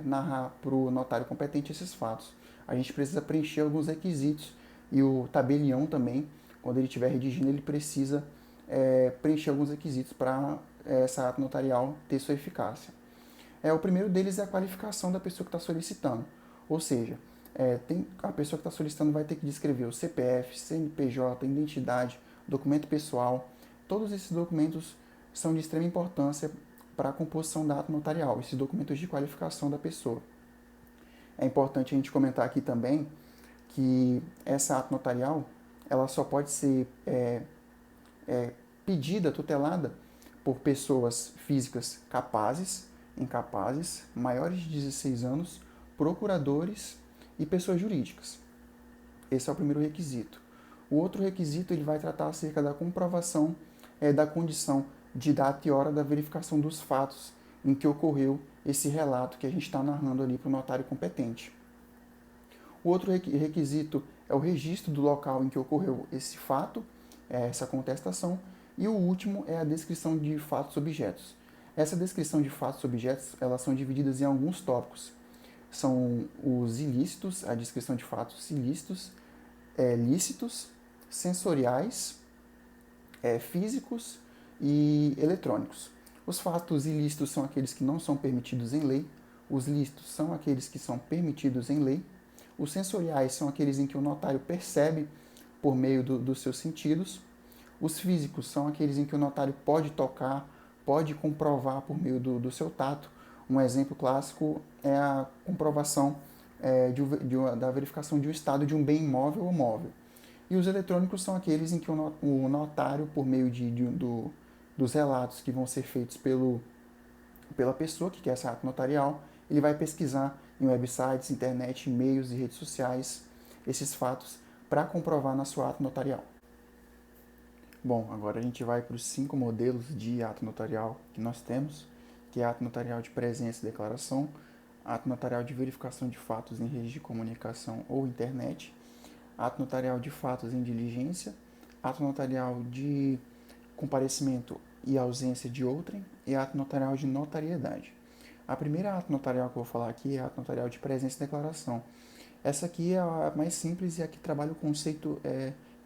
narrar para o notário competente esses fatos. A gente precisa preencher alguns requisitos e o tabelião também, quando ele estiver redigindo, ele precisa preencher alguns requisitos para essa ata notarial ter sua eficácia. O primeiro deles é a qualificação da pessoa que está solicitando, ou seja, a pessoa que está solicitando vai ter que descrever o CPF, CNPJ, identidade, documento pessoal. Todos esses documentos são de extrema importância para a composição da ata notarial, esses documentos de qualificação da pessoa. É importante a gente comentar aqui também que essa ata notarial ela só pode ser pedida, tutelada por pessoas físicas incapazes, maiores de 16 anos, procuradores e pessoas jurídicas. Esse é o primeiro requisito. O outro requisito ele vai tratar acerca da comprovação da condição de data e hora da verificação dos fatos em que ocorreu esse relato que a gente está narrando ali para o notário competente. O outro requisito é o registro do local em que ocorreu esse fato, essa contestação, e o último é a descrição de fatos objetos. Essa descrição de fatos objetos, elas são divididas em alguns tópicos. são os ilícitos, a descrição de fatos ilícitos, lícitos, sensoriais, físicos e eletrônicos. Os fatos ilícitos são aqueles que não são permitidos em lei, os lícitos são aqueles que são permitidos em lei, os sensoriais são aqueles em que o notário percebe por meio dos seus sentidos, os físicos são aqueles em que o notário pode tocar, pode comprovar por meio do seu tato. Um exemplo clássico é a comprovação da verificação de um estado de um bem imóvel ou móvel. E os eletrônicos são aqueles em que o notário, por meio dos relatos que vão ser feitos pela pessoa que quer esse ato notarial, ele vai pesquisar em websites, internet, e-mails e redes sociais esses fatos para comprovar na sua ato notarial. Bom, agora a gente vai para os 5 modelos de ato notarial que nós temos, que é ato notarial de presença e declaração, ato notarial de verificação de fatos em redes de comunicação ou internet, ato notarial de fatos em diligência, ato notarial de comparecimento e ausência de outrem e ato notarial de notariedade. A primeira ato notarial que eu vou falar aqui é a ato notarial de presença e declaração. Essa aqui é a mais simples e a que trabalha o conceito,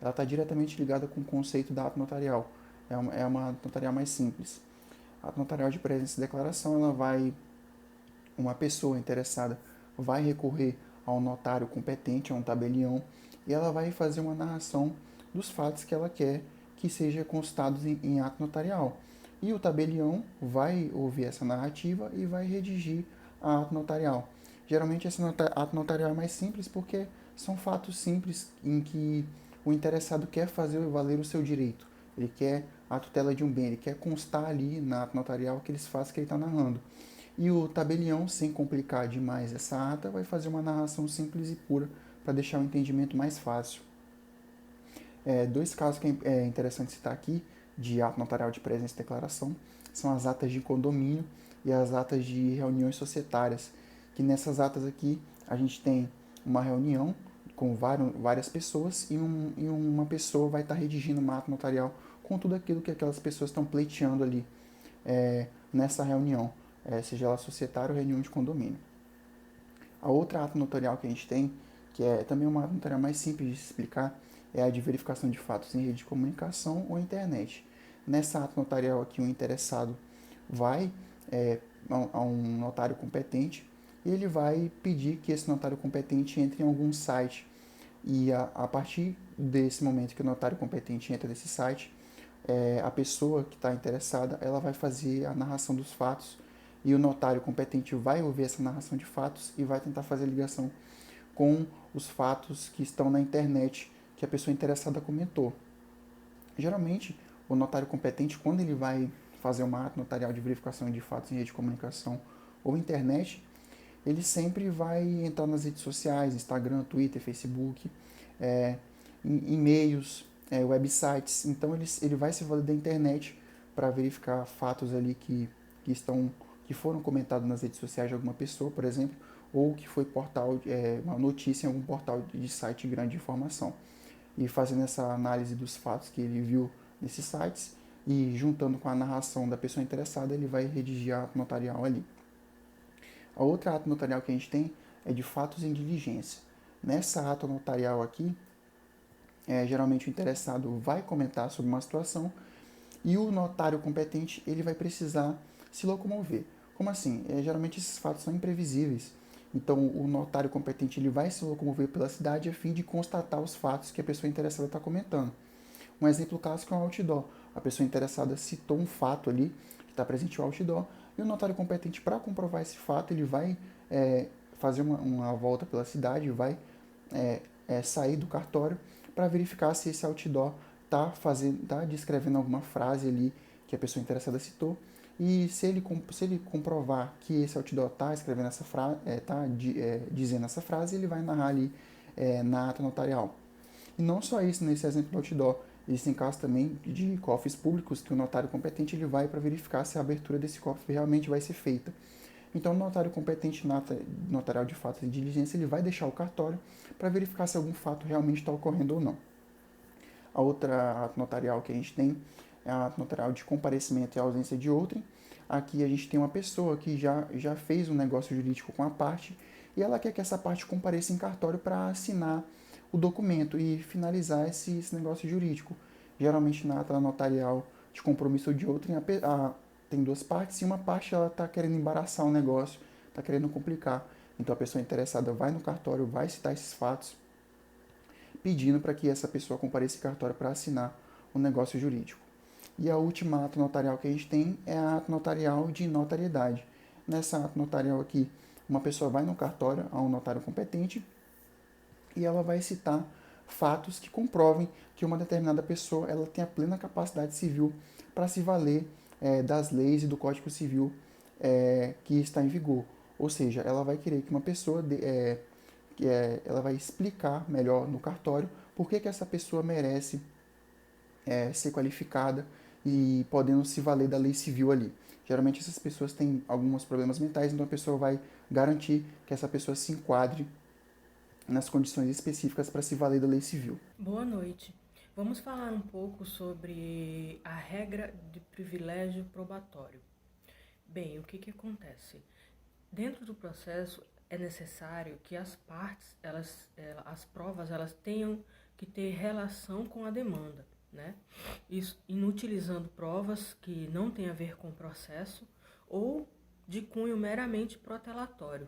ela está diretamente ligada com o conceito da ato notarial. É uma ato notarial mais simples. A ato notarial de presença e declaração, uma pessoa interessada vai recorrer ao notário competente, a um tabelião, e ela vai fazer uma narração dos fatos que ela quer que seja constados em ato notarial. E o tabelião vai ouvir essa narrativa e vai redigir a ato notarial. Geralmente esse ato notarial é mais simples porque são fatos simples em que o interessado quer fazer valer o seu direito. Ele quer a tutela de um bem, ele quer constar ali na ato notarial aqueles fatos que ele está narrando. E o tabelião, sem complicar demais essa ata, vai fazer uma narração simples e pura para deixar o entendimento mais fácil. Dois casos que é interessante citar aqui, de ato notarial de presença e declaração, são as atas de condomínio e as atas de reuniões societárias, que nessas atas aqui a gente tem uma reunião com várias pessoas e uma pessoa vai estar redigindo uma ata notarial com tudo aquilo que aquelas pessoas estão pleiteando ali nessa reunião, seja ela societária ou reunião de condomínio. A outra ata notarial que a gente tem, que é também uma ata notarial mais simples de se explicar, é a de verificação de fatos em rede de comunicação ou internet. Nessa ata notarial aqui, o interessado vai a um notário competente e ele vai pedir que esse notário competente entre em algum site. E a partir desse momento que o notário competente entra nesse site, a pessoa que está interessada, ela vai fazer a narração dos fatos e o notário competente vai ouvir essa narração de fatos e vai tentar fazer ligação com os fatos que estão na internet que a pessoa interessada comentou. Geralmente, o notário competente, quando ele vai fazer uma ata notarial de verificação de fatos em rede de comunicação ou internet, ele sempre vai entrar nas redes sociais, Instagram, Twitter, Facebook, e-mails, websites. Então, ele vai se valer da internet para verificar fatos ali que foram comentados nas redes sociais de alguma pessoa, por exemplo, ou que foi uma notícia em algum portal de site grande de informação. E fazendo essa análise dos fatos que ele viu nesses sites e juntando com a narração da pessoa interessada, ele vai redigir a ato notarial ali. A outra ato notarial que a gente tem é de fatos em diligência. Nessa ato notarial aqui, geralmente o interessado vai comentar sobre uma situação e o notário competente ele vai precisar se locomover. Como assim? Geralmente esses fatos são imprevisíveis. Então, o notário competente ele vai se locomover pela cidade a fim de constatar os fatos que a pessoa interessada está comentando. Um exemplo clássico é um outdoor. A pessoa interessada citou um fato ali, que está presente no outdoor, e o notário competente, para comprovar esse fato, ele vai fazer uma volta pela cidade, vai sair do cartório para verificar se esse outdoor está descrevendo alguma frase ali que a pessoa interessada citou. E se ele comprovar que esse outdoor está escrevendo essa frase, dizendo essa frase, ele vai narrar ali na ata notarial. E não só isso, nesse exemplo do outdoor, existem casos também de cofres públicos que o notário competente ele vai para verificar se a abertura desse cofre realmente vai ser feita. Então, o notário competente notarial de fatos e diligência, ele vai deixar o cartório para verificar se algum fato realmente está ocorrendo ou não. A outra ato notarial que a gente tem é a ato notarial de comparecimento e ausência de outrem. Aqui a gente tem uma pessoa que já fez um negócio jurídico com a parte e ela quer que essa parte compareça em cartório para assinar o documento e finalizar esse negócio jurídico. Geralmente na ata notarial de compromisso ou de outrem, tem duas partes e uma parte ela está querendo embaraçar o negócio, está querendo complicar. Então a pessoa interessada vai no cartório, vai citar esses fatos, pedindo para que essa pessoa compareça em cartório para assinar o negócio jurídico. E a última ata notarial que a gente tem é a ata notarial de notariedade. Nessa ata notarial aqui, uma pessoa vai no cartório, a um notário competente, e ela vai citar fatos que comprovem que uma determinada pessoa ela tem a plena capacidade civil para se valer das leis e do Código Civil que está em vigor. Ou seja, ela vai querer que uma pessoa, ela vai explicar melhor no cartório por que essa pessoa merece ser qualificada e podendo se valer da lei civil ali. Geralmente essas pessoas têm alguns problemas mentais, então a pessoa vai garantir que essa pessoa se enquadre nas condições específicas para se valer da lei civil. Boa noite. Vamos falar um pouco sobre a regra de privilégio probatório. Bem, o que acontece? Dentro do processo é necessário que as partes, as provas, elas tenham que ter relação com a demanda, né? Isso, inutilizando provas que não têm a ver com o processo ou de cunho meramente protelatório.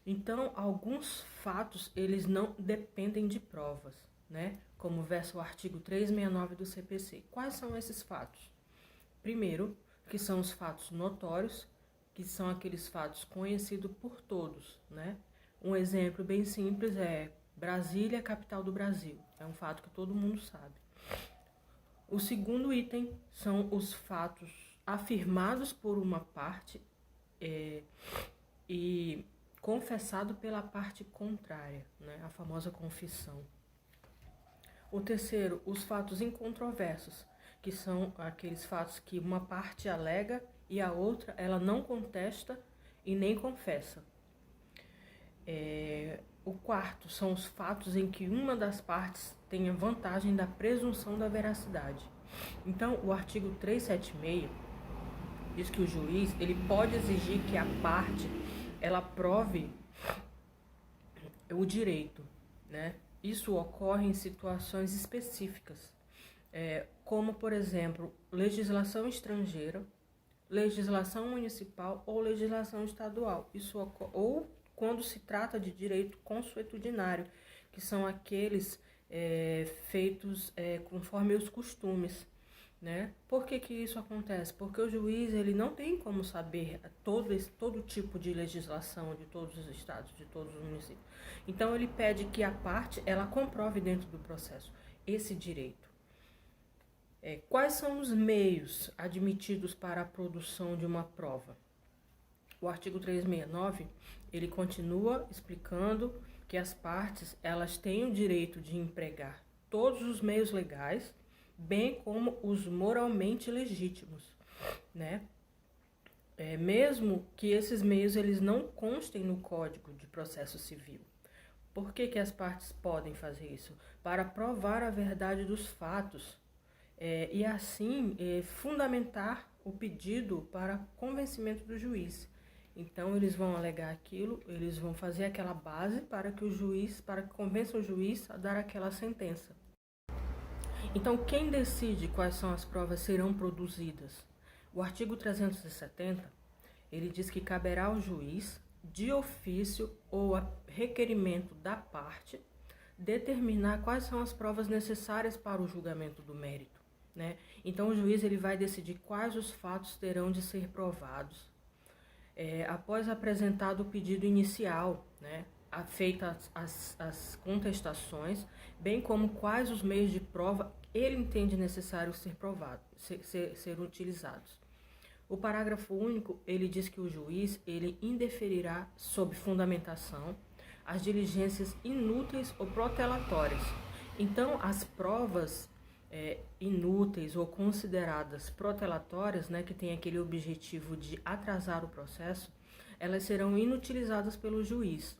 Então, alguns fatos, eles não dependem de provas, né? Como versa o artigo 369 do CPC. Quais são esses fatos? Primeiro, que são os fatos notórios, que são aqueles fatos conhecidos por todos, né? Um exemplo bem simples é Brasília, capital do Brasil. É um fato que todo mundo sabe. O segundo item são os fatos afirmados por uma parte e confessado pela parte contrária, né? A famosa confissão. O terceiro, os fatos incontroversos, que são aqueles fatos que uma parte alega e a outra ela não contesta e nem confessa. O quarto são os fatos em que uma das partes tem a vantagem da presunção da veracidade. Então, o artigo 376 diz que o juiz ele pode exigir que a parte ela prove o direito, né? Isso ocorre em situações específicas, como, por exemplo, legislação estrangeira, legislação municipal ou legislação estadual. Isso ocorre, ou quando se trata de direito consuetudinário, que são aqueles feitos conforme os costumes, né? Por que isso acontece? Porque o juiz ele não tem como saber todo tipo de legislação de todos os estados, de todos os municípios. Então ele pede que a parte ela comprove dentro do processo esse direito. Quais são os meios admitidos para a produção de uma prova? O artigo 369 ele continua explicando que as partes elas têm o direito de empregar todos os meios legais, bem como os moralmente legítimos, né? Mesmo que esses meios eles não constem no Código de Processo Civil. Por que as partes podem fazer isso? Para provar a verdade dos fatos e assim fundamentar o pedido para convencimento do juiz. Então eles vão alegar aquilo, eles vão fazer aquela base para que convença o juiz a dar aquela sentença. Então, quem decide quais são as provas serão produzidas? O artigo 370, ele diz que caberá ao juiz, de ofício ou a requerimento da parte, determinar quais são as provas necessárias para o julgamento do mérito, né? Então, o juiz ele vai decidir quais os fatos terão de ser provados. Após apresentado o pedido inicial, né? Feitas as contestações, bem como quais os meios de prova ele entende necessário ser utilizados. O parágrafo único, ele diz que o juiz, ele indeferirá sob fundamentação as diligências inúteis ou protelatórias. Então, as provas inúteis ou consideradas protelatórias, né, que tem aquele objetivo de atrasar o processo, elas serão inutilizadas pelo juiz.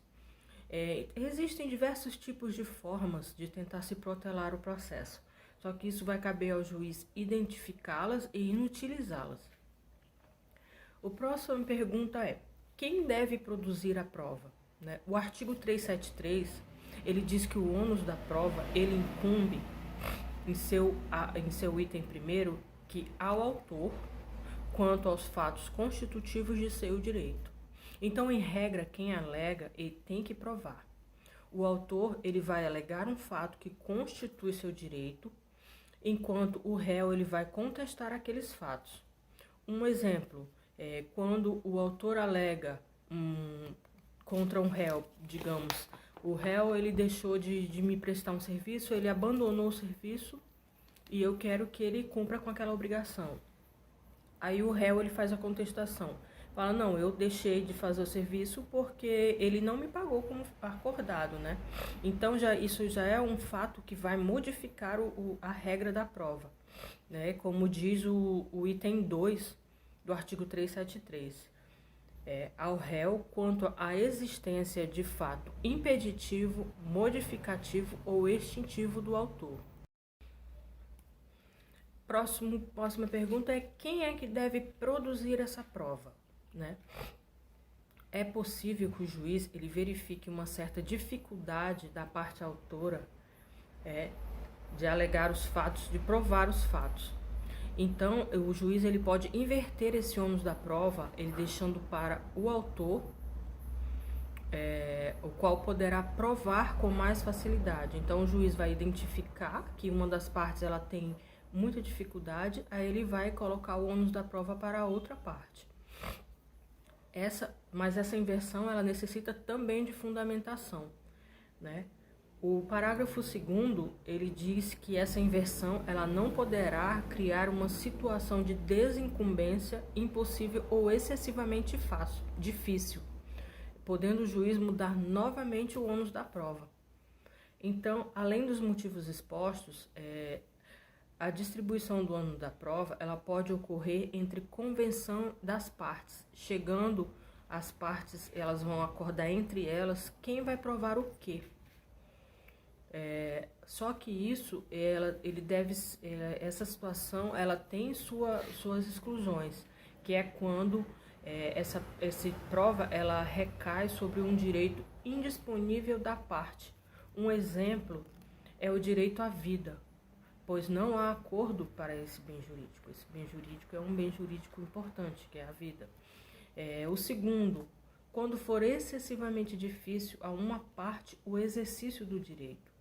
Existem diversos tipos de formas de tentar se protelar o processo, só que isso vai caber ao juiz identificá-las e inutilizá-las. O próximo pergunta é: quem deve produzir a prova? né? O artigo 373, ele diz que o ônus da prova, ele incumbe em seu item primeiro, que ao autor, quanto aos fatos constitutivos de seu direito. Então, em regra, quem alega, ele tem que provar. O autor, ele vai alegar um fato que constitui seu direito, enquanto o réu, ele vai contestar aqueles fatos. Um exemplo, quando o autor alega contra um réu, digamos, o réu, ele deixou de me prestar um serviço, ele abandonou o serviço e eu quero que ele cumpra com aquela obrigação. Aí o réu, ele faz a contestação. Fala, não, eu deixei de fazer o serviço porque ele não me pagou como acordado, né? Então, isso já é um fato que vai modificar a regra da prova, né? Como diz o item 2 do artigo 373. Ao réu quanto à existência de fato impeditivo, modificativo ou extintivo do autor. Próxima pergunta é: quem é que deve produzir essa prova, né? É possível que o juiz ele verifique uma certa dificuldade da parte autora de alegar os fatos, de provar os fatos. Então, o juiz ele pode inverter esse ônus da prova, ele deixando para o autor, o qual poderá provar com mais facilidade. Então, o juiz vai identificar que uma das partes ela tem muita dificuldade, aí ele vai colocar o ônus da prova para a outra parte. Mas essa inversão ela necessita também de fundamentação, né? O parágrafo 2º, ele diz que essa inversão ela não poderá criar uma situação de desincumbência impossível ou excessivamente difícil, podendo o juiz mudar novamente o ônus da prova. Então, além dos motivos expostos, a distribuição do ônus da prova ela pode ocorrer entre convenção das partes, chegando as partes, elas vão acordar entre elas quem vai provar o quê. Só que isso, essa situação, ela tem suas exclusões, que é quando essa prova, ela recai sobre um direito indisponível da parte. Um exemplo é o direito à vida, pois não há acordo para esse bem jurídico. Esse bem jurídico é um bem jurídico importante, que é a vida. O segundo, quando for excessivamente difícil a uma parte o exercício do direito.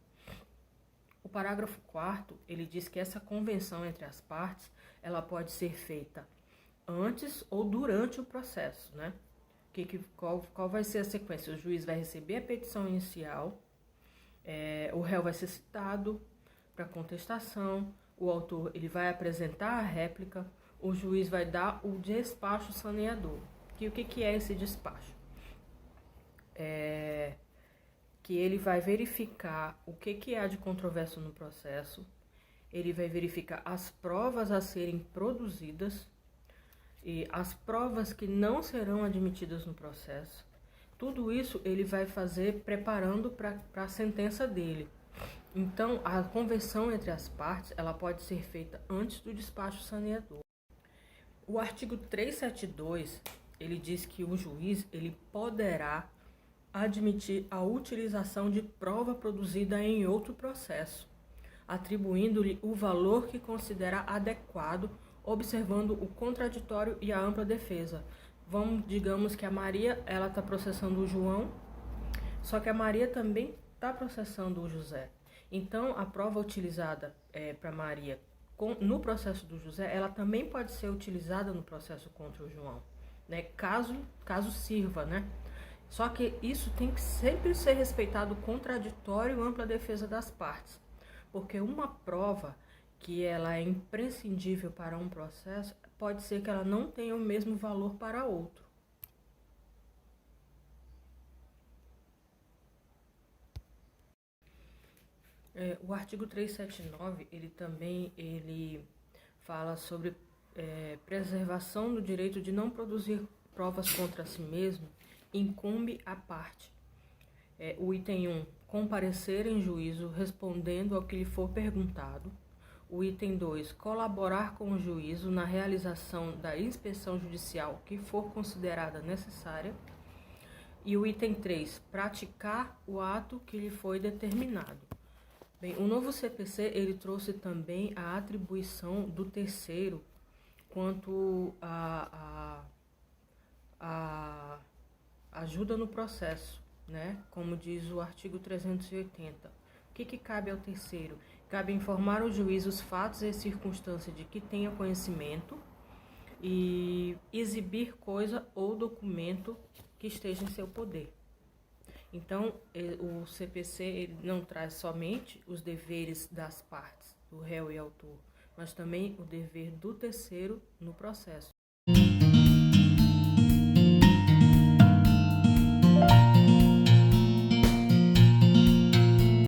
O parágrafo 4º, ele diz que essa convenção entre as partes, ela pode ser feita antes ou durante o processo, né? Qual vai ser a sequência? O juiz vai receber a petição inicial, o réu vai ser citado para contestação, o autor ele vai apresentar a réplica, o juiz vai dar o despacho saneador. O que é esse despacho? Que ele vai verificar o que há de controvérsia no processo, ele vai verificar as provas a serem produzidas e as provas que não serão admitidas no processo. Tudo isso ele vai fazer preparando para a sentença dele. Então, a convenção entre as partes ela pode ser feita antes do despacho saneador. O artigo 372, ele diz que o juiz ele poderá admitir a utilização de prova produzida em outro processo, atribuindo-lhe o valor que considerar adequado, observando o contraditório e a ampla defesa. Digamos que a Maria ela está processando o João, só que a Maria também está processando o José. Então, a prova utilizada para Maria no processo do José, ela também pode ser utilizada no processo contra o João, né? Caso sirva, né? Só que isso tem que sempre ser respeitado o contraditório e ampla defesa das partes, porque uma prova que ela é imprescindível para um processo, pode ser que ela não tenha o mesmo valor para outro. O artigo 379, ele fala sobre preservação do direito de não produzir provas contra si mesmo, incumbe à parte. O item 1, comparecer em juízo respondendo ao que lhe for perguntado. O item 2, colaborar com o juízo na realização da inspeção judicial que for considerada necessária. E o item 3, praticar o ato que lhe foi determinado. Bem, o novo CPC ele trouxe também a atribuição do terceiro quanto a ajuda no processo, né? Como diz o artigo 380. O que cabe ao terceiro? Cabe informar ao juiz os fatos e circunstâncias de que tenha conhecimento e exibir coisa ou documento que esteja em seu poder. Então, o CPC ele não traz somente os deveres das partes, do réu e autor, mas também o dever do terceiro no processo.